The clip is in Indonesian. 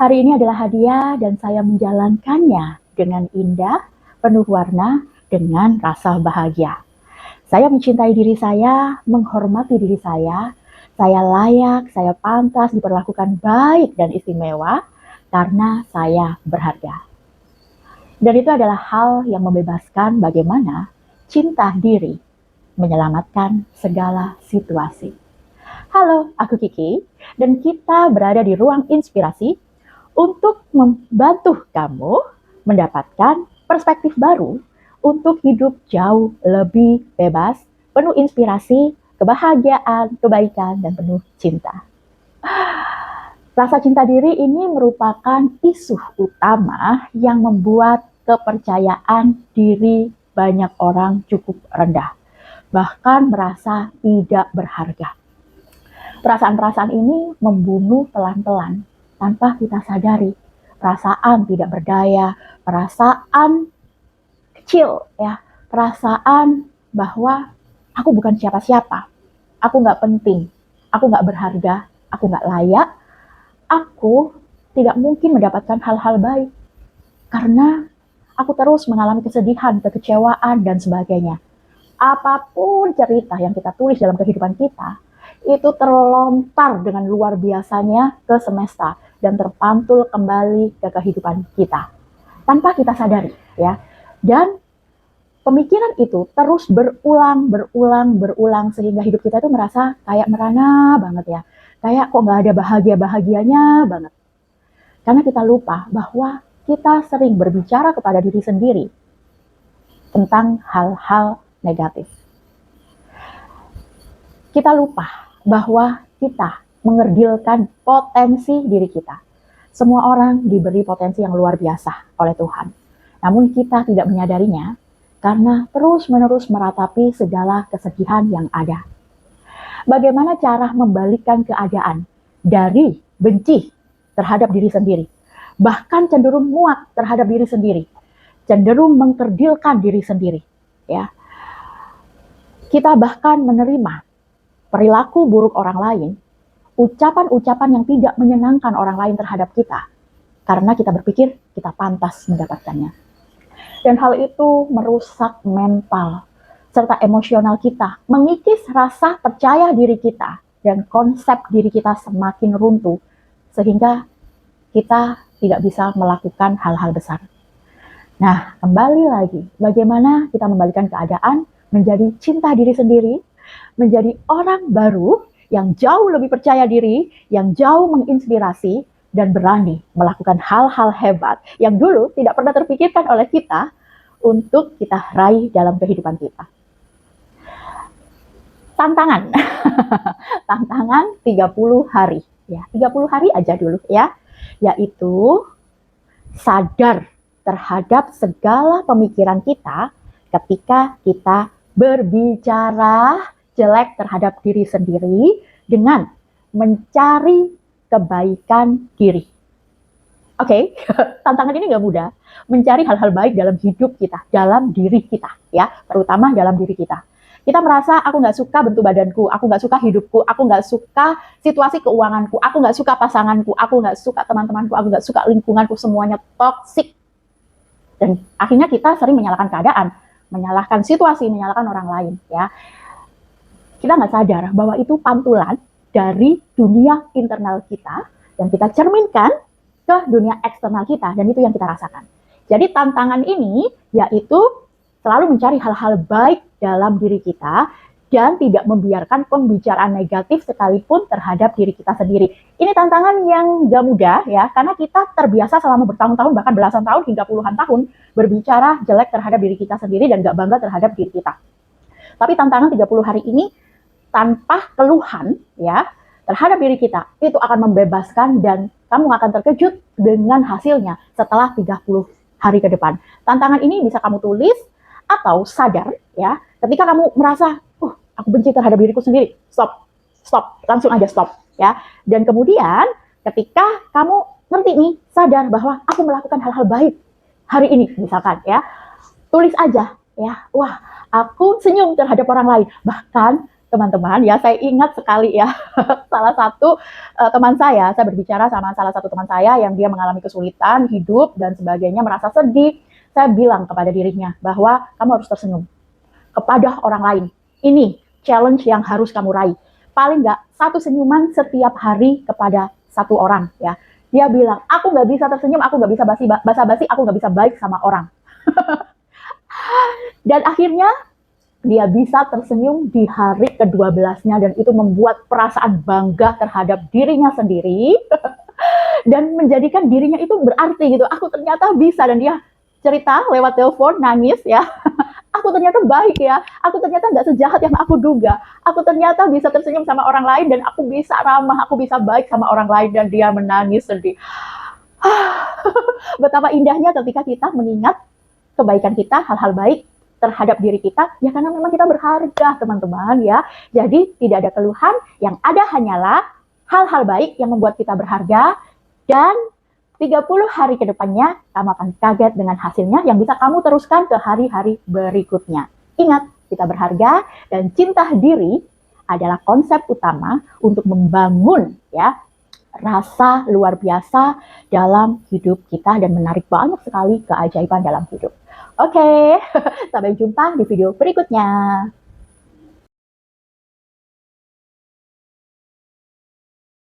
Hari ini adalah hadiah dan saya menjalankannya dengan indah, penuh warna, dengan rasa bahagia. Saya mencintai diri saya, menghormati diri saya layak, saya pantas diperlakukan baik dan istimewa karena saya berharga. Dan itu adalah hal yang membebaskan bagaimana cinta diri menyelamatkan segala situasi. Halo, aku Kiki, dan kita berada di ruang inspirasi untuk membantu kamu mendapatkan perspektif baru untuk hidup jauh lebih bebas, penuh inspirasi, kebahagiaan, kebaikan, dan penuh cinta. Rasa cinta diri ini merupakan isu utama yang membuat kepercayaan diri banyak orang cukup rendah, bahkan merasa tidak berharga. Perasaan-perasaan ini membunuh pelan-pelan tanpa kita sadari. Perasaan tidak berdaya, perasaan kecil, ya, perasaan bahwa aku bukan siapa-siapa, aku nggak penting, aku nggak berharga, aku nggak layak, aku tidak mungkin mendapatkan hal-hal baik karena aku terus mengalami kesedihan, kekecewaan, dan sebagainya. Apapun cerita yang kita tulis dalam kehidupan kita, itu terlontar dengan luar biasanya ke semesta dan terpantul kembali ke kehidupan kita tanpa kita sadari, ya. Dan pemikiran itu terus berulang sehingga hidup kita itu merasa kayak merana banget, ya, kayak kok nggak ada bahagianya banget, karena kita lupa bahwa kita sering berbicara kepada diri sendiri tentang hal-hal negatif. Kita lupa bahwa kita mengerdilkan potensi diri kita. Semua orang diberi potensi yang luar biasa oleh Tuhan. Namun kita tidak menyadarinya karena terus-menerus meratapi segala kesedihan yang ada. Bagaimana cara membalikkan keadaan dari benci terhadap diri sendiri, bahkan cenderung muak terhadap diri sendiri, cenderung mengkerdilkan diri sendiri, ya. Kita bahkan menerima perilaku buruk orang lain, ucapan-ucapan yang tidak menyenangkan orang lain terhadap kita, karena kita berpikir kita pantas mendapatkannya. Dan hal itu merusak mental serta emosional kita, mengikis rasa percaya diri kita, dan konsep diri kita semakin runtuh, sehingga kita tidak bisa melakukan hal-hal besar. Nah, kembali lagi, bagaimana kita membalikan keadaan menjadi cinta diri sendiri, menjadi orang baru yang jauh lebih percaya diri, yang jauh menginspirasi, dan berani melakukan hal-hal hebat yang dulu tidak pernah terpikirkan oleh kita untuk kita raih dalam kehidupan kita. Tantangan. Tantangan 30 hari. Ya, 30 hari aja dulu, ya. Yaitu sadar terhadap segala pemikiran kita ketika kita berbicara jelek terhadap diri sendiri dengan mencari kebaikan diri. Oke, tantangan ini nggak mudah. Mencari hal-hal baik dalam hidup kita, dalam diri kita, ya, terutama dalam diri kita. Kita merasa aku nggak suka bentuk badanku, aku nggak suka hidupku, aku nggak suka situasi keuanganku, aku nggak suka pasanganku, aku nggak suka teman-temanku, aku nggak suka lingkunganku, semuanya toksik. Dan akhirnya kita sering menyalahkan keadaan, menyalahkan situasi, menyalahkan orang lain, ya. Kita nggak sadar bahwa itu pantulan dari dunia internal kita yang kita cerminkan ke dunia eksternal kita, dan itu yang kita rasakan. Jadi tantangan ini yaitu selalu mencari hal-hal baik dalam diri kita dan tidak membiarkan pembicaraan negatif sekalipun terhadap diri kita sendiri. Ini tantangan yang gak mudah, ya, karena kita terbiasa selama bertahun-tahun, bahkan belasan tahun hingga puluhan tahun berbicara jelek terhadap diri kita sendiri dan gak bangga terhadap diri kita. Tapi tantangan 30 hari ini tanpa keluhan, ya, terhadap diri kita, itu akan membebaskan dan kamu akan terkejut dengan hasilnya setelah 30 hari ke depan. Tantangan ini bisa kamu tulis atau sadar, ya, ketika kamu merasa, aku benci terhadap diriku sendiri, stop, langsung aja stop, ya. Dan kemudian ketika kamu ngerti nih, sadar bahwa aku melakukan hal-hal baik hari ini, misalkan, ya, tulis aja, ya, wah, aku senyum terhadap orang lain, bahkan teman-teman, ya saya ingat sekali ya, salah satu teman saya berbicara sama salah satu teman saya yang dia mengalami kesulitan hidup dan sebagainya, merasa sedih. Saya bilang kepada dirinya bahwa kamu harus tersenyum kepada orang lain. Ini challenge yang harus kamu raih. Paling nggak satu senyuman setiap hari kepada satu orang ya. Dia bilang, aku nggak bisa tersenyum, aku nggak bisa basa-basi, aku nggak bisa baik sama orang. Dan akhirnya dia bisa tersenyum di hari ke-12-nya dan itu membuat perasaan bangga terhadap dirinya sendiri dan menjadikan dirinya itu berarti gitu. Aku ternyata bisa, dan dia cerita lewat telepon nangis ya. Aku ternyata baik ya. Aku ternyata nggak sejahat yang aku duga. Aku ternyata bisa tersenyum sama orang lain dan aku bisa ramah, aku bisa baik sama orang lain, dan dia menangis sedih. Betapa indahnya ketika kita mengingat kebaikan kita, hal-hal baik terhadap diri kita, ya karena memang kita berharga, teman-teman ya. Jadi tidak ada keluhan, yang ada hanyalah hal-hal baik yang membuat kita berharga, dan 30 hari ke depannya kamu akan kaget dengan hasilnya yang bisa kamu teruskan ke hari-hari berikutnya. Ingat, kita berharga dan cinta diri adalah konsep utama untuk membangun ya rasa luar biasa dalam hidup kita dan menarik banyak sekali keajaiban dalam hidup. Oke, sampai jumpa di video berikutnya.